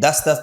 10-10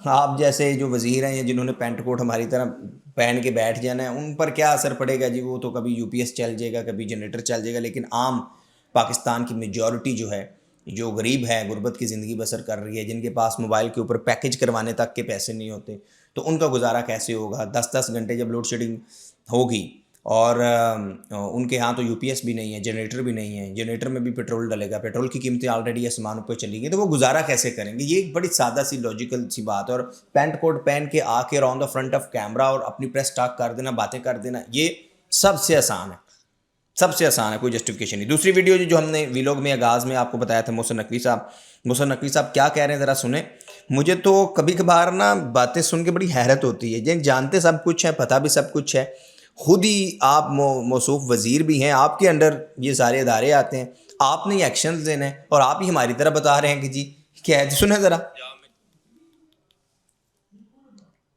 آپ جیسے جو وزیر ہیں یا جنہوں نے پینٹ کوٹ ہماری طرح پہن کے بیٹھ جانا ہے، ان پر کیا اثر پڑے گا جی؟ وہ تو کبھی یو پی ایس چل جائے گا، کبھی جنریٹر چل جائے گا، لیکن عام پاکستان کی میجورٹی جو ہے، جو غریب ہے، غربت کی زندگی بسر کر رہی ہے، جن کے پاس موبائل کے اوپر پیکج کروانے تک کے پیسے نہیں ہوتے، تو ان کا گزارا کیسے ہوگا؟ 10 گھنٹے جب لوڈ شیڈنگ ہوگی اور ان کے ہاں تو یو پی ایس بھی نہیں ہے، جنریٹر بھی نہیں ہے، جنریٹر میں بھی پیٹرول ڈلے گا، پیٹرول کی قیمتیں آلریڈی آسمانوں پہ چلی گئی، تو وہ گزارا کیسے کریں گے؟ یہ ایک بڑی سادہ سی لاجیکل سی بات ہے. اور پینٹ کوٹ پہن کے آ کے آن دا فرنٹ آف کیمرا اور اپنی پریس ٹاک کر دینا، باتیں کر دینا، یہ سب سے آسان ہے، سب سے آسان ہے، کوئی جسٹیفیکیشن نہیں. دوسری ویڈیو جو ہم نے ویلوگ میں آغاز میں آپ کو بتایا تھا، محسن نقوی صاحب کیا کہہ رہے ہیں ذرا سنیں. مجھے تو کبھی کبھار نا باتیں سن کے بڑی حیرت ہوتی ہے. جانتے سب کچھ ہے، پتہ بھی سب کچھ ہے، خود ہی آپ موصوف وزیر بھی ہیں، آپ کے انڈر یہ سارے ادارے آتے ہیں، آپ نے یہ ایکشنز لینا ہے اور آپ ہی ہماری طرح بتا رہے ہیں کہ جی کیا ہے. سنیں ذرا.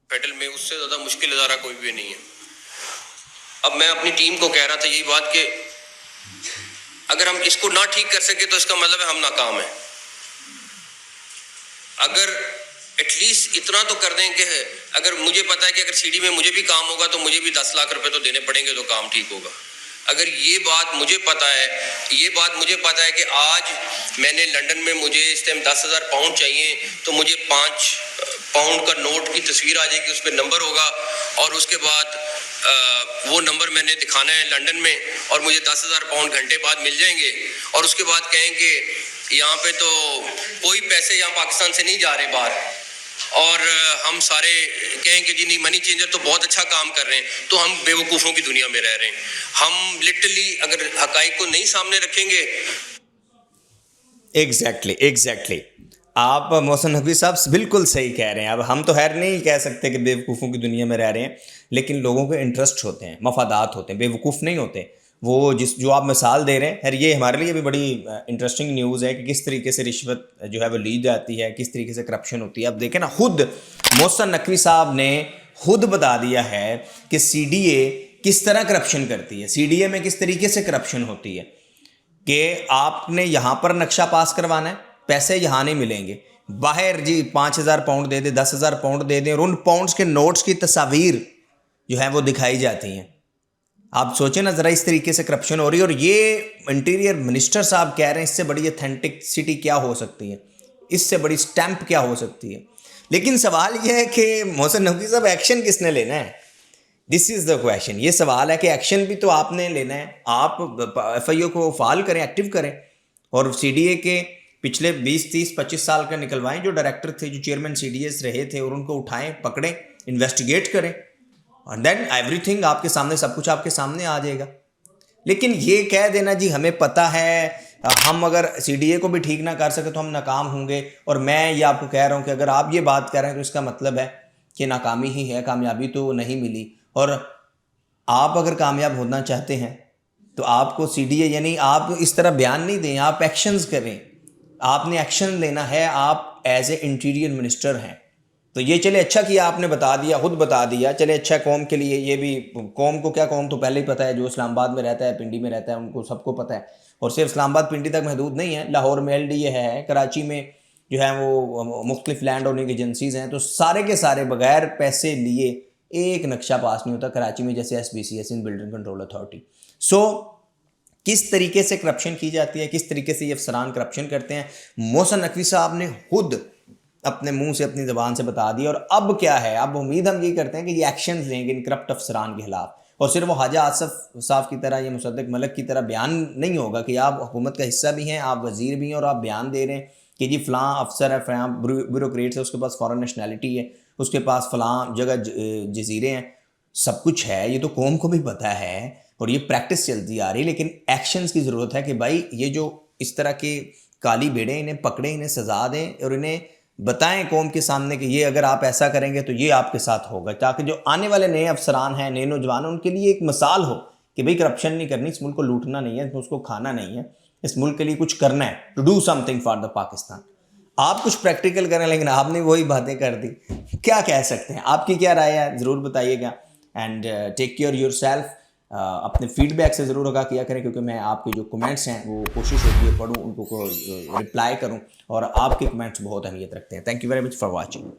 پیڈل میں اس سے زیادہ مشکل ادارہ کوئی بھی نہیں ہے. اب میں اپنی ٹیم کو کہہ رہا تھا یہی بات کہ اگر ہم اس کو نہ ٹھیک کر سکے تو اس کا مطلب ہے ہم ناکام ہیں. اگر ایٹ لیسٹ اتنا تو کر دیں کہ اگر مجھے پتا ہے کہ اگر سی ڈی میں مجھے بھی کام ہوگا تو مجھے بھی 10 لاکھ روپے تو دینے پڑیں گے تو کام ٹھیک ہوگا. اگر یہ بات مجھے پتا ہے کہ آج میں نے لنڈن میں مجھے اس ٹائم 10,000 پاؤنڈ چاہیے تو مجھے 5 پاؤنڈ کا نوٹ کی تصویر آ جائے گی، اس پہ نمبر ہوگا اور اس کے بعد وہ نمبر میں نے دکھانا ہے لنڈن میں اور مجھے 10,000 پاؤنڈ گھنٹے بعد مل جائیں گے اور اس کے بعد کہیں کہ یہاں پہ تو کوئی پیسے یہاں پاکستان سے نہیں جا رہے باہر اور ہم سارے کہیں کہ جی نہیں منی چینجر تو بہت اچھا کام کر رہے ہیں، تو ہم بے وقوفوں کی دنیا میں رہ رہے ہیں. ہم لٹرلی اگر حقائق کو نہیں سامنے رکھیں گے. ایگزیکٹلی آپ محسن نقوی صاحب بالکل صحیح کہہ رہے ہیں. اب ہم تو خیر نہیں کہہ سکتے کہ بے وقوفوں کی دنیا میں رہ رہے ہیں، لیکن لوگوں کے انٹرسٹ ہوتے ہیں، مفادات ہوتے ہیں، بے وقوف نہیں ہوتے. وہ جو آپ مثال دے رہے ہیں، خیر یہ ہمارے لیے بھی بڑی انٹرسٹنگ نیوز ہے کہ کس طریقے سے رشوت جو ہے وہ لی جاتی ہے، کس طریقے سے کرپشن ہوتی ہے. اب دیکھیں نا، خود محسن نقوی صاحب نے خود بتا دیا ہے کہ سی ڈی اے کس طرح کرپشن کرتی ہے، سی ڈی اے میں کس طریقے سے کرپشن ہوتی ہے کہ آپ نے یہاں پر نقشہ پاس کروانا ہے، پیسے یہاں نہیں ملیں گے، باہر جی 5,000 پاؤنڈ دے دیں، 10,000 پاؤنڈ دے دیں، اور ان پاؤنڈز کے نوٹس کی تصاویر جو ہیں وہ دکھائی جاتی ہیں. آپ سوچیں نا ذرا، اس طریقے سے کرپشن ہو رہی ہے. اور یہ انٹیریئر منسٹر صاحب کہہ رہے ہیں اس سے بڑی اتھینٹکسٹی کیا ہو سکتی ہے، اس سے بڑی سٹیمپ کیا ہو سکتی ہے. لیکن سوال یہ ہے کہ محسن نقوی صاحب ایکشن کس نے لینا ہے؟ دس از دا کویشچن. یہ سوال ہے کہ ایکشن بھی تو آپ نے لینا ہے. آپ ایف آئی او کو فعال کریں، ایکٹیو کریں، اور سی ڈی اے کے پچھلے 20 30 25 سال کا نکلوائیں، جو ڈائریکٹر تھے، جو چیئرمین سی ڈی ایس رہے تھے، اور ان کو اٹھائیں، پکڑیں، انویسٹیگیٹ کریں، اور دین ایوری تھنگ آپ کے سامنے، سب کچھ آپ کے سامنے آ جائے گا. لیکن یہ کہہ دینا جی ہمیں پتہ ہے، ہم اگر سی ڈی اے کو بھی ٹھیک نہ کر سکے تو ہم ناکام ہوں گے. اور میں یہ آپ کو کہہ رہا ہوں کہ اگر آپ یہ بات کر رہے ہیں تو اس کا مطلب ہے کہ ناکامی ہی ہے، کامیابی تو نہیں ملی. اور آپ اگر کامیاب ہونا چاہتے ہیں تو آپ کو سی ڈی اے، یعنی آپ اس طرح بیان نہیں دیں، آپ ایکشنز کریں. آپ نے ایکشن لینا ہے، آپ ایز اے انٹیریئر منسٹر ہیں. تو یہ چلے اچھا کیا آپ نے بتا دیا، خود بتا دیا، چلے اچھا قوم کے لیے. یہ بھی قوم کو کیا، قوم تو پہلے ہی پتہ ہے، جو اسلام آباد میں رہتا ہے، پنڈی میں رہتا ہے، ان کو سب کو پتہ ہے. اور صرف اسلام آباد پنڈی تک محدود نہیں ہے، لاہور میں ایل ڈی اے ہے، کراچی میں جو ہے وہ مختلف لینڈ اوننگ ایجنسیز ہیں. تو سارے کے سارے بغیر پیسے لیے ایک نقشہ پاس نہیں ہوتا کراچی میں، جیسے ایس بی سی، ایسے بلڈنگ کنٹرول اتھارٹی. سو کس طریقے سے کرپشن کی جاتی ہے، کس طریقے سے یہ افسران کرپشن کرتے ہیں، محسن نقوی صاحب نے خود اپنے منہ سے، اپنی زبان سے بتا دیا. اور اب کیا ہے، اب امید ہم یہ کرتے ہیں کہ یہ ایکشنز لیں گے ان کرپٹ افسران کے خلاف. اور صرف وہ خواجہ آصف صاحب کی طرح یا مصدق ملک کی طرح بیان نہیں ہوگا کہ آپ حکومت کا حصہ بھی ہیں، آپ وزیر بھی ہیں، اور آپ بیان دے رہے ہیں کہ جی فلاں افسر ہے، فلاں بیوروکریٹس ہے، اس کے پاس فارن نیشنلٹی ہے، اس کے پاس فلاں جگہ جزیرے ہیں، سب کچھ ہے. یہ تو قوم کو بھی پتہ ہے اور یہ پریکٹس چلتی آ رہی ہے. لیکن ایکشنز کی ضرورت ہے کہ بھائی یہ جو اس طرح کے کالی بھیڑیں، انہیں پکڑیں، انہیں سزا دیں، اور انہیں بتائیں قوم کے سامنے کہ یہ اگر آپ ایسا کریں گے تو یہ آپ کے ساتھ ہوگا، تاکہ جو آنے والے نئے افسران ہیں، نئے نوجوان ہیں، ان کے لیے ایک مثال ہو کہ بھئی کرپشن نہیں کرنی، اس ملک کو لوٹنا نہیں ہے، اس کو کھانا نہیں ہے، اس ملک کے لیے کچھ کرنا ہے، to do something for the Pakistan. آپ کچھ پریکٹیکل کریں، لیکن آپ نے وہی باتیں کر دی. کیا کہہ سکتے ہیں؟ آپ کی کیا رائے ہے ضرور بتائیے گا. And take care yourself. اپنے فیڈ بیک سے ضرور آگاہ کیا کریں، کیونکہ میں آپ کے جو کمنٹس ہیں وہ کوشش ہوتی ہے پڑھوں، ان کو رپلائی کروں، اور آپ کے کمنٹس بہت اہمیت رکھتے ہیں. Thank you very much for watching.